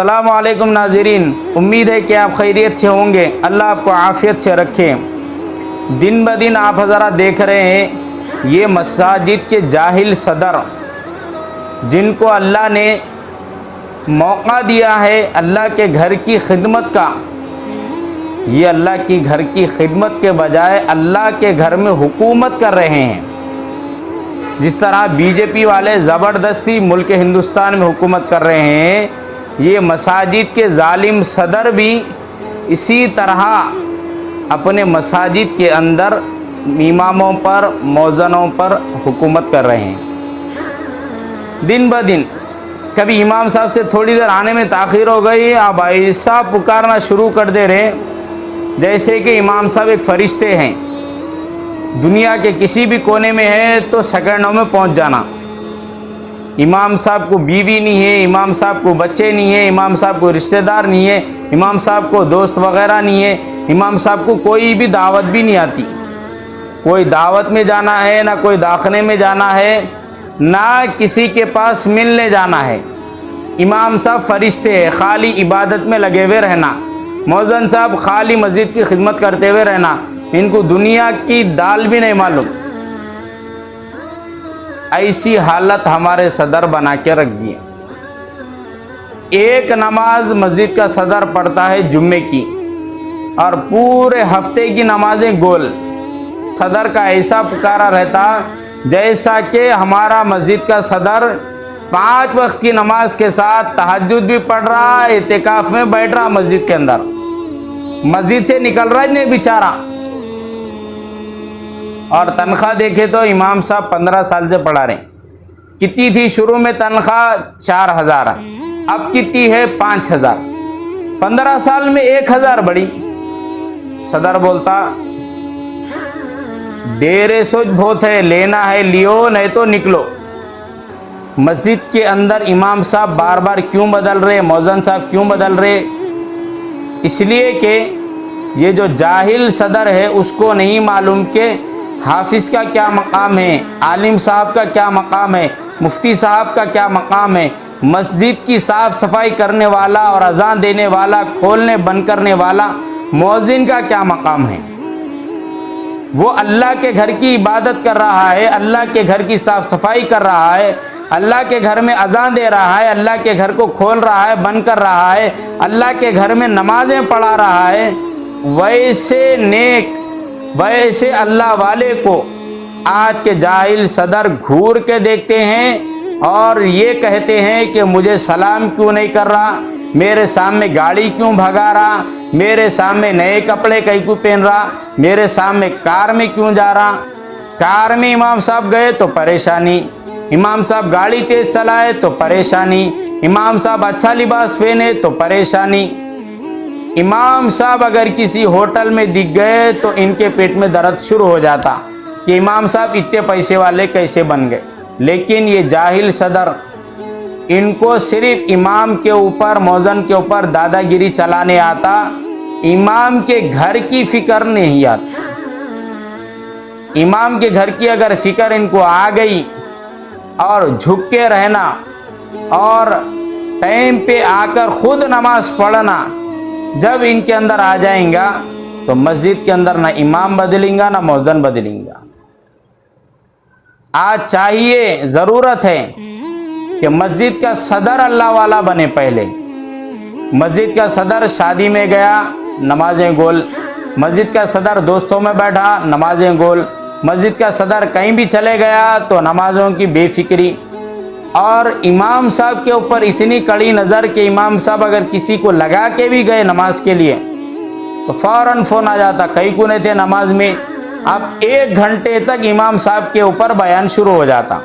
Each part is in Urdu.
السلام علیکم ناظرین، امید ہے کہ آپ خیریت سے ہوں گے۔ اللہ آپ کو عافیت سے رکھے۔ دن بدن آپ حضرات دیکھ رہے ہیں یہ مساجد کے جاہل صدر جن کو اللہ نے موقع دیا ہے اللہ کے گھر کی خدمت کا، یہ اللہ کی گھر کی خدمت کے بجائے اللہ کے گھر میں حکومت کر رہے ہیں۔ جس طرح بی جے پی والے زبردستی ملک ہندوستان میں حکومت کر رہے ہیں، یہ مساجد کے ظالم صدر بھی اسی طرح اپنے مساجد کے اندر اماموں پر، مؤذنوں پر حکومت کر رہے ہیں۔ دن بدن کبھی امام صاحب سے تھوڑی دیر آنے میں تاخیر ہو گئی، اب ایسا پکارنا شروع کر دے رہے جیسے کہ امام صاحب ایک فرشتے ہیں، دنیا کے کسی بھی کونے میں ہے تو سیکنڈوں میں پہنچ جانا۔ امام صاحب کو بیوی نہیں ہے، امام صاحب کو بچے نہیں ہیں، امام صاحب کو رشتہ دار نہیں ہے، امام صاحب کو دوست وغیرہ نہیں ہے، امام صاحب کو کوئی بھی دعوت بھی نہیں آتی۔ کوئی دعوت میں جانا ہے، نہ کوئی داخلے میں جانا ہے، نہ کسی کے پاس ملنے جانا ہے۔ امام صاحب فرشتے ہیں، خالی عبادت میں لگے ہوئے رہنا۔ مؤذن صاحب خالی مسجد کی خدمت کرتے ہوئے رہنا، ان کو دنیا کی دال بھی نہیں معلوم۔ ایسی حالت ہمارے صدر بنا کے رکھ دی ہے۔ ایک نماز مسجد کا صدر پڑھتا ہے جمعے کی، اور پورے ہفتے کی نمازیں گول۔ صدر کا ایسا پکارا رہتا جیسا کہ ہمارا مسجد کا صدر 5 وقت کی نماز کے ساتھ تہجد بھی پڑھ رہا، اعتکاف میں بیٹھ رہا مسجد کے اندر، مسجد سے نکل رہا نہیں بیچارہ۔ اور تنخواہ دیکھے تو امام صاحب 15 سال سے پڑھا رہے ہیں۔ کتنی تھی شروع میں تنخواہ؟ 4000، اب کتنی ہے؟ 5000۔ 15 سال میں 1000 بڑھی۔ صدر بولتا دیر سوچ بہت ہے، لینا ہے لیو نہیں تو نکلو۔ مسجد کے اندر امام صاحب بار بار کیوں بدل رہے، مؤذن صاحب کیوں بدل رہے؟ اس لیے کہ یہ جو جاہل صدر ہے اس کو نہیں معلوم کہ حافظ کا کیا مقام ہے، عالم صاحب کا کیا مقام ہے، مفتی صاحب کا کیا مقام ہے، مسجد کی صاف صفائی کرنے والا اور اذان دینے والا، کھولنے بند کرنے والا مؤذن کا کیا مقام ہے۔ وہ اللہ کے گھر کی عبادت کر رہا ہے، اللہ کے گھر کی صاف صفائی کر رہا ہے، اللہ کے گھر میں اذان دے رہا ہے، اللہ کے گھر کو کھول رہا ہے، بند کر رہا ہے، اللہ کے گھر میں نمازیں پڑھا رہا ہے۔ ویسے نیک، ویسے اللہ والے کو آج کے جاہل صدر گھور کے دیکھتے ہیں اور یہ کہتے ہیں کہ مجھے سلام کیوں نہیں کر رہا، میرے سامنے گاڑی کیوں بھگا رہا، میرے سامنے نئے کپڑے کیوں پہن رہا، میرے سامنے کار میں کیوں جا رہا۔ کار میں امام صاحب گئے تو پریشانی، امام صاحب گاڑی تیز چلائے تو پریشانی، امام صاحب اچھا لباس پہنے تو پریشانی۔ امام صاحب اگر کسی ہوٹل میں دکھ گئے تو ان کے پیٹ میں درد شروع ہو جاتا کہ امام صاحب اتنے پیسے والے کیسے بن گئے۔ لیکن یہ جاہل صدر، ان کو صرف امام کے اوپر، مؤذن کے اوپر دادا گیری چلانے آتا، امام کے گھر کی فکر نہیں آتی۔ امام کے گھر کی اگر فکر ان کو آ گئی اور جھک کے رہنا اور ٹائم پہ آ کر خود نماز پڑھنا جب ان کے اندر آ جائیں گا تو مسجد کے اندر نہ امام بدلیں گا نہ مؤذن بدلیں گا۔ آج چاہیے، ضرورت ہے کہ مسجد کا صدر اللہ والا بنے۔ پہلے مسجد کا صدر شادی میں گیا، نمازیں گول، مسجد کا صدر دوستوں میں بیٹھا، نمازیں گول، مسجد کا صدر کہیں بھی چلے گیا تو نمازوں کی بے فکری، اور امام صاحب کے اوپر اتنی کڑی نظر کہ امام صاحب اگر کسی کو لگا کے بھی گئے نماز کے لیے تو فوراً فون آ جاتا، کہیں کو نہیں تھے نماز میں۔ اب 1 گھنٹے تک امام صاحب کے اوپر بیان شروع ہو جاتا۔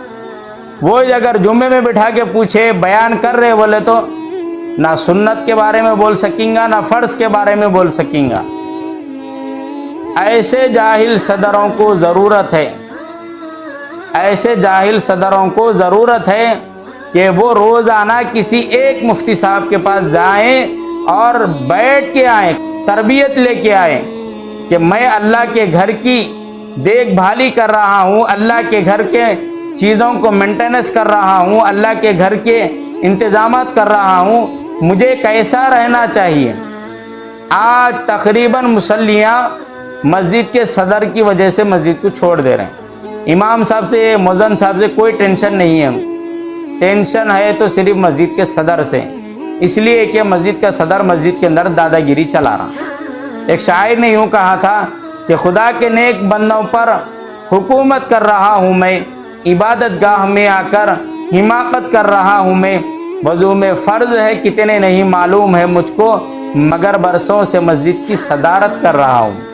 وہ اگر جمعے میں بٹھا کے پوچھے بیان کر رہے بولے تو نہ سنت کے بارے میں بول سکیں گا، نہ فرض کے بارے میں بول سکیں گا۔ ایسے جاہل صدروں کو ضرورت ہے، ایسے جاہل صدروں کو ضرورت ہے کہ وہ روزانہ کسی ایک مفتی صاحب کے پاس جائیں اور بیٹھ کے آئیں، تربیت لے کے آئیں کہ میں اللہ کے گھر کی دیکھ بھالی کر رہا ہوں، اللہ کے گھر کے چیزوں کو مینٹیننس کر رہا ہوں، اللہ کے گھر کے انتظامات کر رہا ہوں، مجھے کیسا رہنا چاہیے۔ آج تقریباً مصلیاں مسجد کے صدر کی وجہ سے مسجد کو چھوڑ دے رہے ہیں۔ امام صاحب سے، مؤذن صاحب سے کوئی ٹینشن نہیں ہے، ٹینشن ہے تو صرف مسجد کے صدر سے، اس لیے کہ مسجد کا صدر مسجد کے اندر دادا گیری چلا رہا۔ ایک شاعر نے یوں کہا تھا کہ خدا کے نیک بندوں پر حکومت کر رہا ہوں میں، عبادت گاہ میں آ کر حماقت کر رہا ہوں میں، وضو میں فرض ہے کتنے نہیں معلوم ہے مجھ کو، مگر برسوں سے مسجد کی صدارت کر رہا ہوں۔